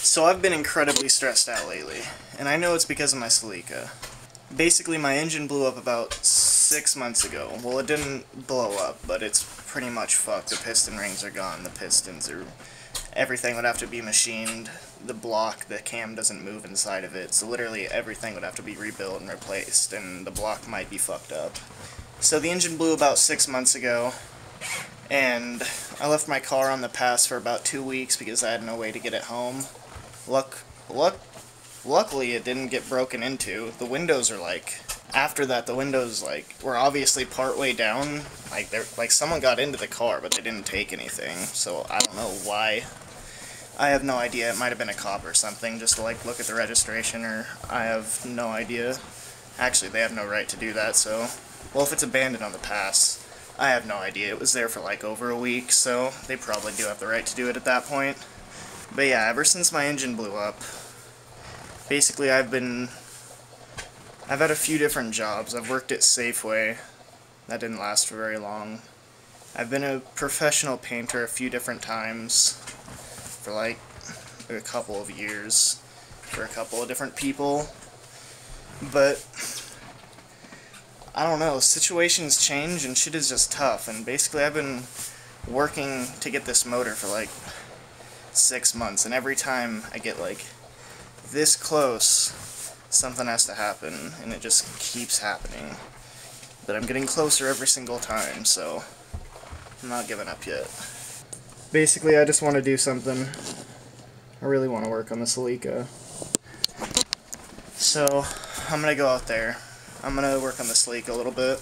So I've been incredibly stressed out lately, and I know it's because of my Celica. Basically, my engine blew up about 6 months ago. Well, it didn't blow up, but it's pretty much fucked. The piston rings are gone, the pistons are... Everything would have to be machined. The block, the cam doesn't move inside of it, so literally everything would have to be rebuilt and replaced, and the block might be fucked up. So the engine blew about 6 months ago, and I left my car on the pass for about 2 weeks because I had no way to get it home. Luckily it didn't get broken into. The windows are like... After that, the windows were obviously partway down. Someone got into the car, but they didn't take anything. So I don't know why. I have no idea. It might have been a cop or something, just to look at the registration, or I have no idea. Actually, they have no right to do that, so... Well, if it's abandoned on the pass, I have no idea. It was there for over a week, so they probably do have the right to do it at that point. But yeah, ever since my engine blew up, basically I've had a few different jobs. I've worked at Safeway. That didn't last for very long. I've been a professional painter a few different times for a couple of years for a couple of different people. But I don't know, situations change and shit is just tough, and basically I've been working to get this motor for 6 months, and every time I get this close, something has to happen, and it just keeps happening. But I'm getting closer every single time, so I'm not giving up yet. Basically, I just want to do something. I really want to work on the Celica. So, I'm going to go out there. I'm going to work on the Celica a little bit.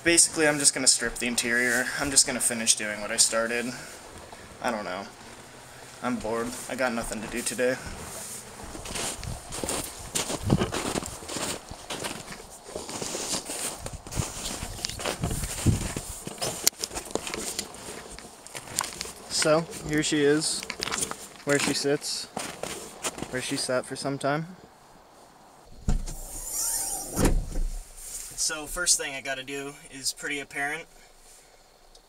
Basically, I'm just going to strip the interior. I'm just going to finish doing what I started. I don't know. I'm bored. I got nothing to do today. So, here she is, where she sits, where she sat for some time. So, first thing I gotta do is pretty apparent.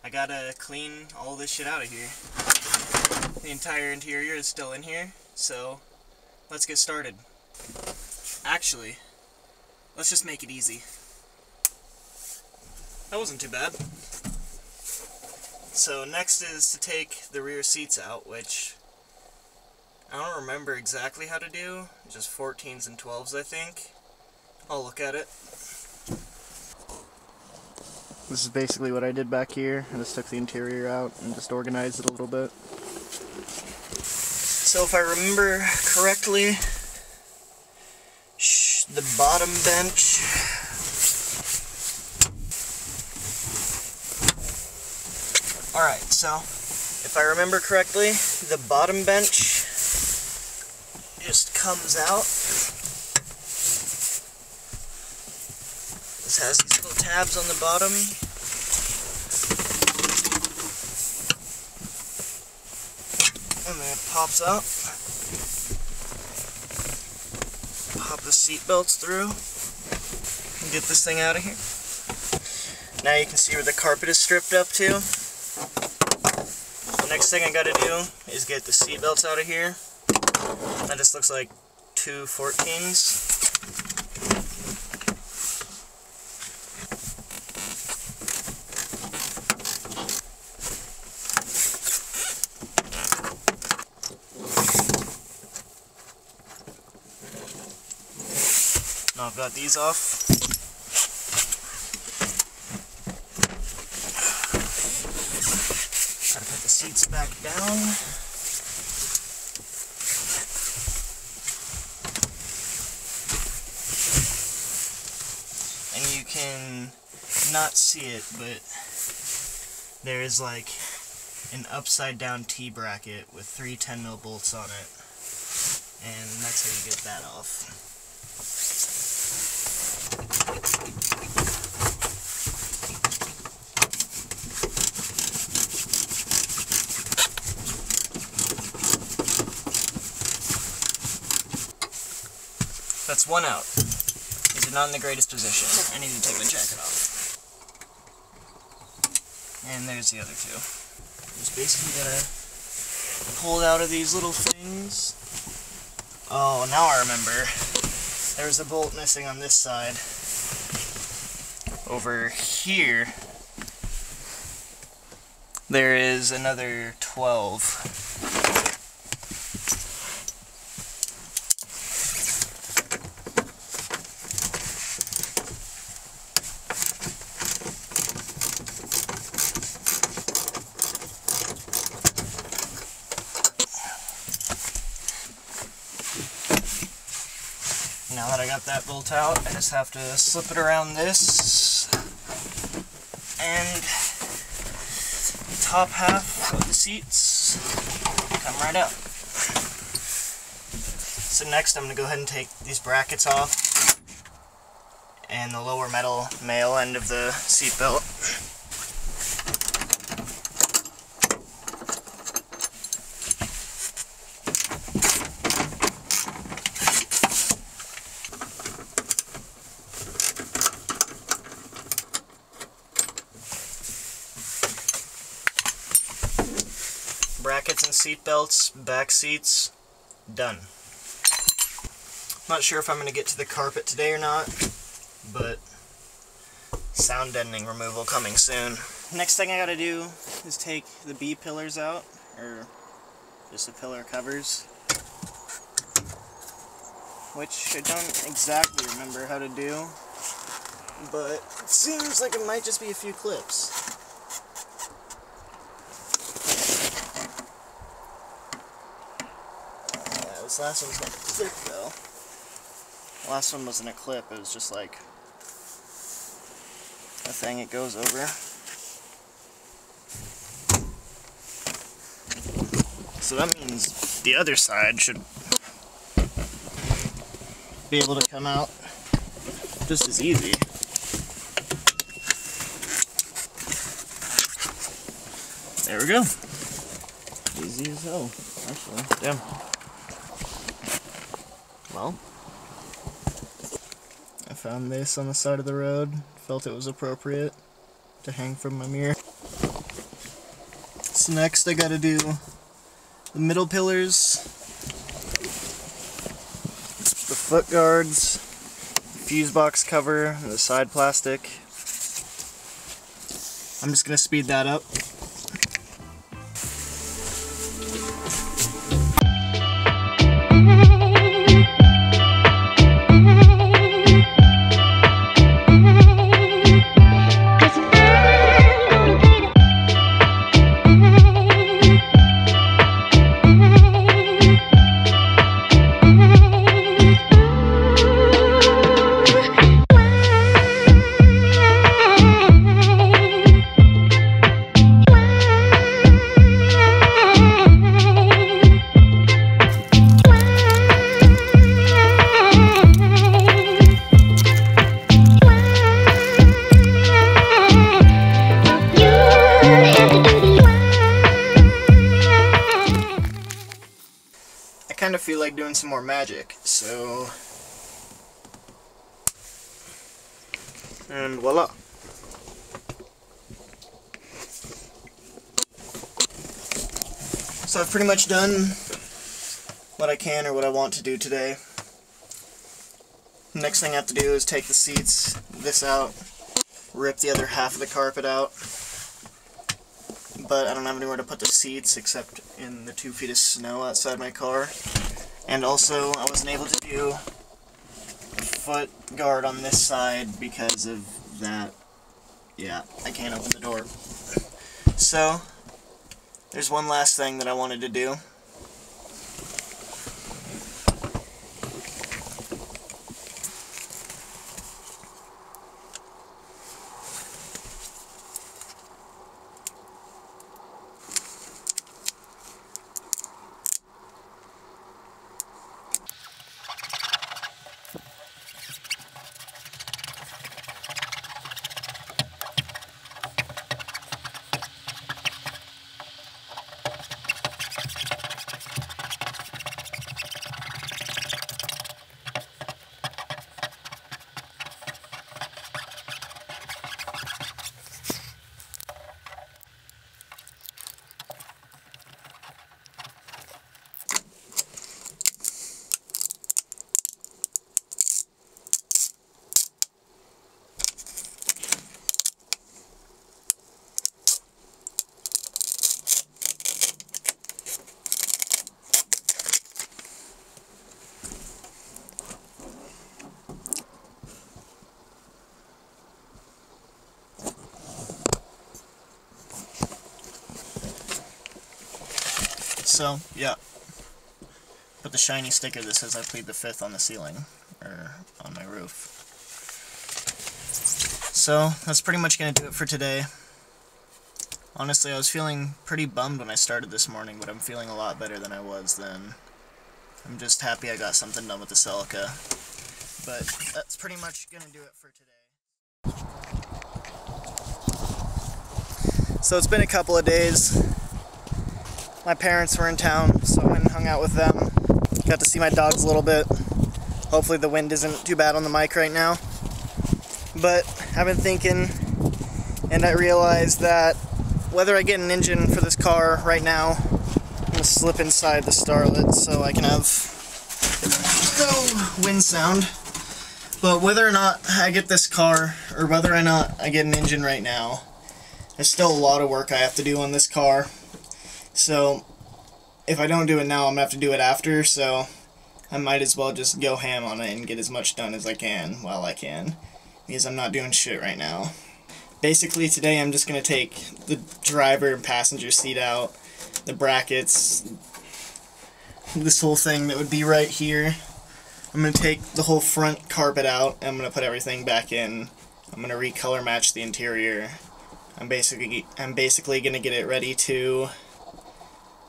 I gotta clean all this shit out of here. The entire interior is still in here, so let's get started. Actually, let's just make it easy. That wasn't too bad. So next is to take the rear seats out, which I don't remember exactly how to do. Just 14s and 12s, I think. I'll look at it. This is basically what I did back here. I just took the interior out and just organized it a little bit. So if I remember correctly, the bottom bench Alright, so if I remember correctly, the bottom bench just comes out. This has these little tabs on the bottom. And then it pops out. Pop the seat belts through and get this thing out of here. Now you can see where the carpet is stripped up to. The next thing I gotta do is get the seat belts out of here. That just looks like two 14s. Now I've got these off. Gotta put the seats back down. And you can not see it, but there is like an upside down T-bracket with 3 10mm bolts on it. And that's how you get that off. That's one out. These are not in the greatest position. I need to take the jacket off. And there's the other two. Just basically gotta pull it out of these little things. Oh, now I remember. There's a bolt missing on this side. Over here, there is another 12. Now that I got that bolt out, I just have to slip it around this, and the top half of the seats come right out. So next I'm going to go ahead and take these brackets off and the lower metal male end of the seat belt. Brackets and seat belts, back seats, done. Not sure if I'm going to get to the carpet today or not, but sound deadening removal coming soon. Next thing I gotta do is take the B pillars out, or just the pillar covers, which I don't exactly remember how to do, but it seems like it might just be a few clips. This last one's got a clip though. The last one wasn't a clip, it was just like a thing it goes over. So that means the other side should be able to come out just as easy. There we go. Easy as hell, actually. Damn. Well, I found this on the side of the road, felt it was appropriate to hang from my mirror. So next I gotta do the middle pillars, the foot guards, the fuse box cover, and the side plastic. I'm just gonna speed that up. I kind of feel like doing some more magic, so... and voila! So I've pretty much done what I can or what I want to do today. The next thing I have to do is take the seats, this out, rip the other half of the carpet out. But I don't have anywhere to put the seats except in the 2 feet of snow outside my car. And also, I wasn't able to do a foot guard on this side because of that. Yeah, I can't open the door. So, there's one last thing that I wanted to do. So, yeah. Put the shiny sticker that says I plead the fifth on the ceiling, or on my roof. So, that's pretty much going to do it for today. Honestly, I was feeling pretty bummed when I started this morning, but I'm feeling a lot better than I was then. I'm just happy I got something done with the Celica. But that's pretty much going to do it for today. So it's been a couple of days. My parents were in town, so I went and hung out with them. Got to see my dogs a little bit. Hopefully the wind isn't too bad on the mic right now. But I've been thinking, and I realized that whether I get an engine for this car right now, I'm going to slip inside the starlet so I can have no wind sound. But whether or not I get this car, or whether or not I get an engine right now, there's still a lot of work I have to do on this car. So if I don't do it now, I'm going to have to do it after, so I might as well just go ham on it and get as much done as I can while I can, because I'm not doing shit right now. Basically today I'm just going to take the driver and passenger seat out, the brackets, this whole thing that would be right here. I'm going to take the whole front carpet out, and I'm going to put everything back in. I'm going to recolor match the interior. I'm basically going to get it ready to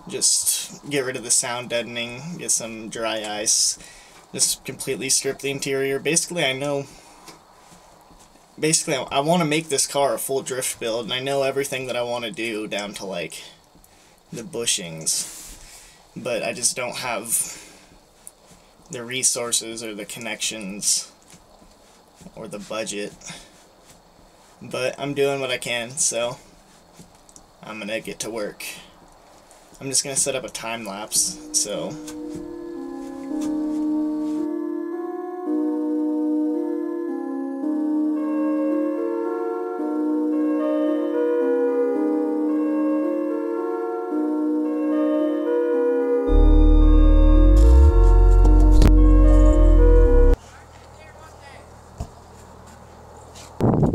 just get rid of the sound deadening, get some dry ice, just completely strip the interior. Basically I want to make this car a full drift build, and I know everything that I want to do down to like the bushings, but I just don't have the resources or the connections or the budget. But I'm doing what I can, so I'm gonna get to work. I'm just gonna set up a time lapse, so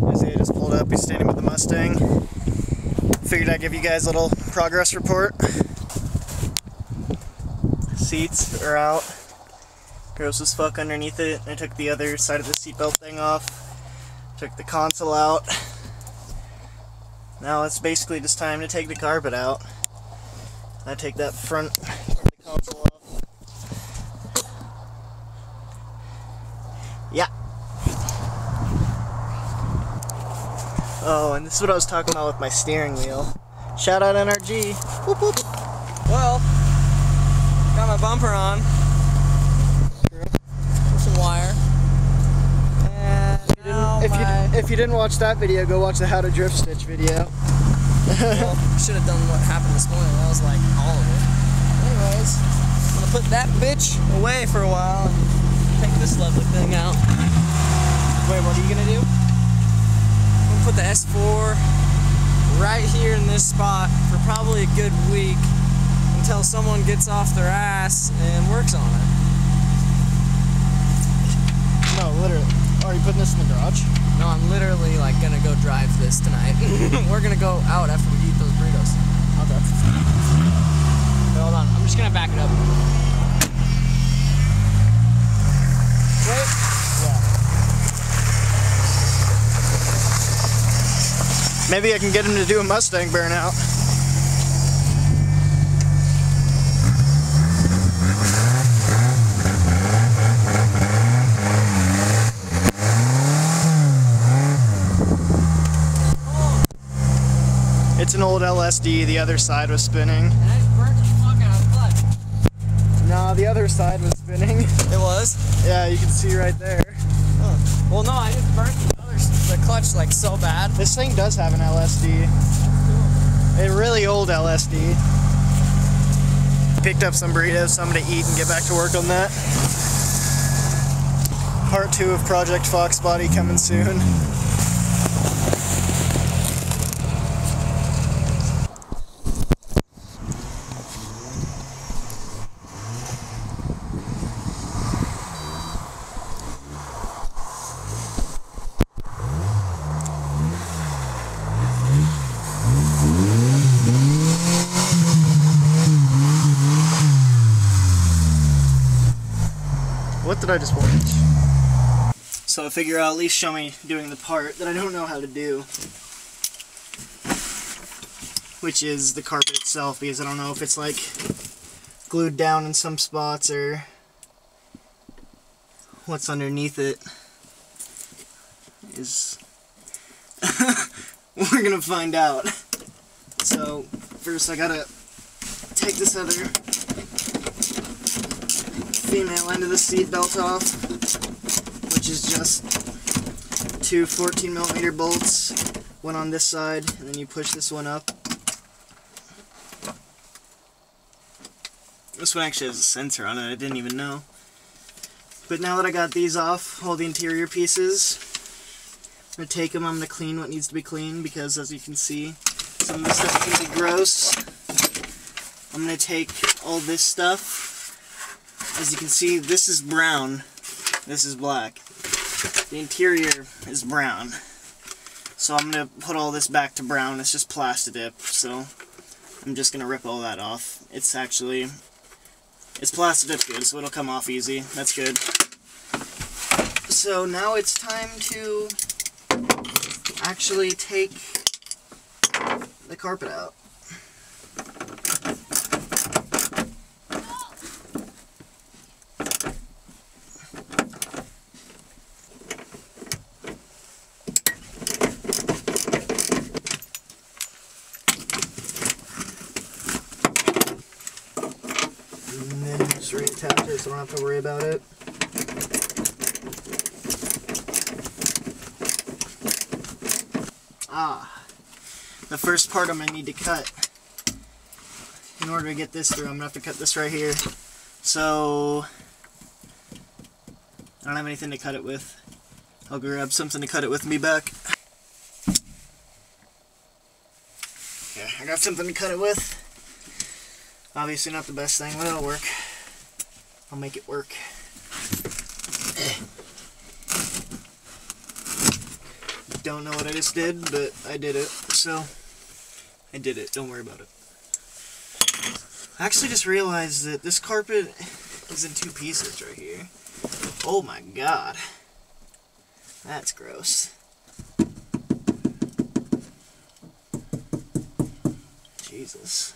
Isaiah just pulled up, he's standing with the Mustang. Figured I'd give you guys a little progress report. Seats are out. Gross as fuck underneath it. I took the other side of the seatbelt thing off. Took the console out. Now it's basically just time to take the carpet out. I take that front of the console off. Yeah. Oh, and this is what I was talking about with my steering wheel. Shout out NRG. Whoop whoop. Well, got my bumper on. With some wire. And if you didn't watch that video, go watch the How to Drift Stitch video. Well, should have done what happened this morning. That was like all of it. Anyways, I'm gonna put that bitch away for a while and take this lovely thing out. Wait, what are you gonna do? I'm gonna put the S4 right here in this spot for probably a good week until someone gets off their ass and works on it. No, literally. Oh, are you putting this in the garage? No, I'm literally like gonna go drive this tonight. We're gonna go out after we eat those burritos. Okay. Wait, hold on, I'm just gonna back it up. Wait. Yeah. Maybe I can get him to do a Mustang burnout. It's an old LSD, the other side was spinning. And I just burnt the fuck out of the clutch. Nah, the other side was spinning. It was? Yeah, you can see right there. Oh. Well, no, I just burnt the clutch like so bad. This thing does have an LSD. Cool. A really old LSD. Picked up some burritos, so I'm gonna eat and get back to work on that. Part 2 of Project Fox Body coming soon. what did I just watch? So I figure I'll at least show me doing the part that I don't know how to do, which is the carpet itself, because I don't know if it's like glued down in some spots or what's underneath it is we're gonna find out. So first I gotta take this other female end of the seat belt off, which is just two 14mm bolts, one on this side, and then you push this one up. This one actually has a sensor on it, I didn't even know. But now that I got these off, all the interior pieces, I'm going to take them, I'm going to clean what needs to be cleaned, because as you can see, some of this stuff can be gross. I'm going to take all this stuff. As you can see, this is brown, this is black. The interior is brown. So I'm going to put all this back to brown. It's just Plastidip, so I'm just going to rip all that off. It's Plastidip good, so it'll come off easy. That's good. So now it's time to actually take the carpet out. And then just reattach it so I don't have to worry about it. The first part I'm going to need to cut. In order to get this through, I'm going to have to cut this right here. So, I don't have anything to cut it with. I'll grab something to cut it with and be back. Okay, I got something to cut it with. Obviously not the best thing, but it'll work. I'll make it work. Don't know what I just did, but I did it, so I did it. Don't worry about it. I actually just realized that this carpet is in two pieces right here. Oh my god. That's gross. Jesus.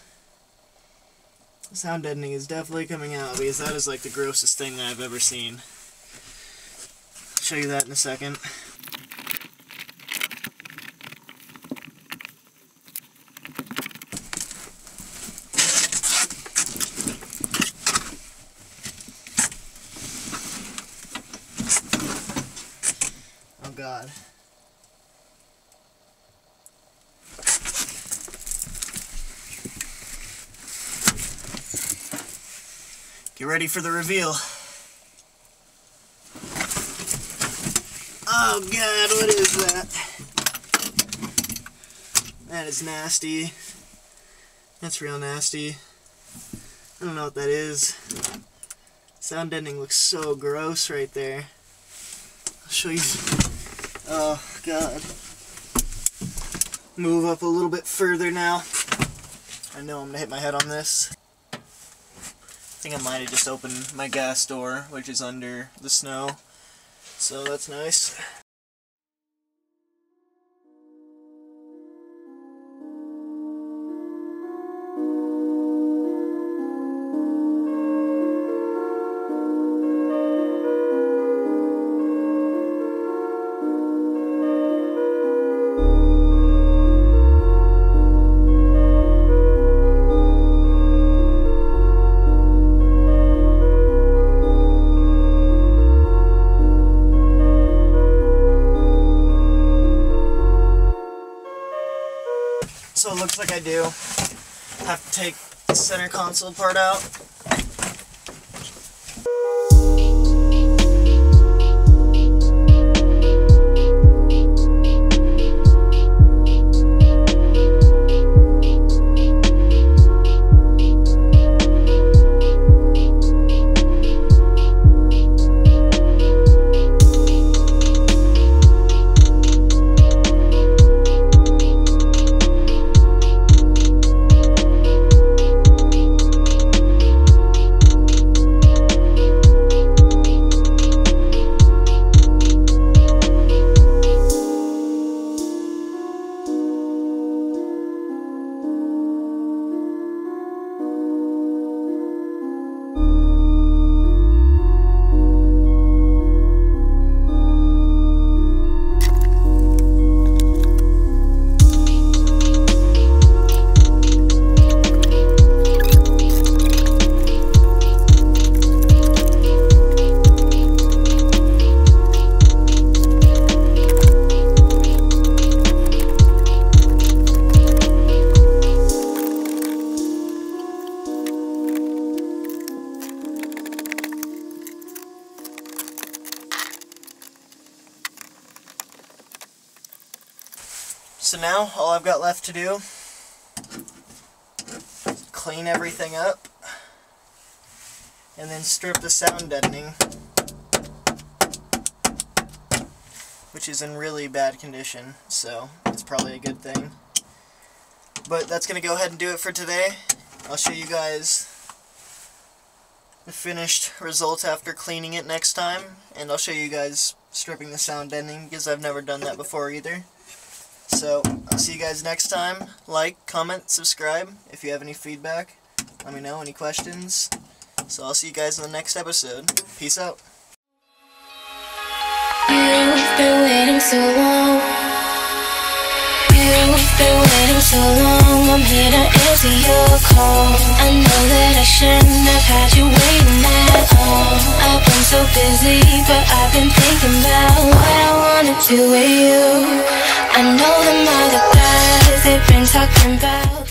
Sound deadening is definitely coming out, because that is like the grossest thing that I've ever seen. I'll show you that in a second. Oh god. Get ready for the reveal. Oh god, what is that? That is nasty. That's real nasty. I don't know what that is. Sound deadening looks so gross right there. I'll show you. Oh god. Move up a little bit further now. I know I'm gonna hit my head on this. I think I might have just opened my gas door, which is under the snow, so that's nice. So it looks like I do have to take the center console part out. now all I've got left to do, clean everything up, and then strip the sound deadening, which is in really bad condition, so it's probably a good thing. But that's going to go ahead and do it for today. I'll show you guys the finished result after cleaning it next time, and I'll show you guys stripping the sound deadening because I've never done that before either. So, I'll see you guys next time. Like, comment, subscribe. If you have any feedback, let me know, any questions. So I'll see you guys in the next episode. Peace out. You've been waiting so long. You've been waiting so long. I'm here to answer your call. I know that I shouldn't have had you waiting at all. I've been so busy, but I've been thinking about what I wanna do with you. I know them other guys, they've been talking about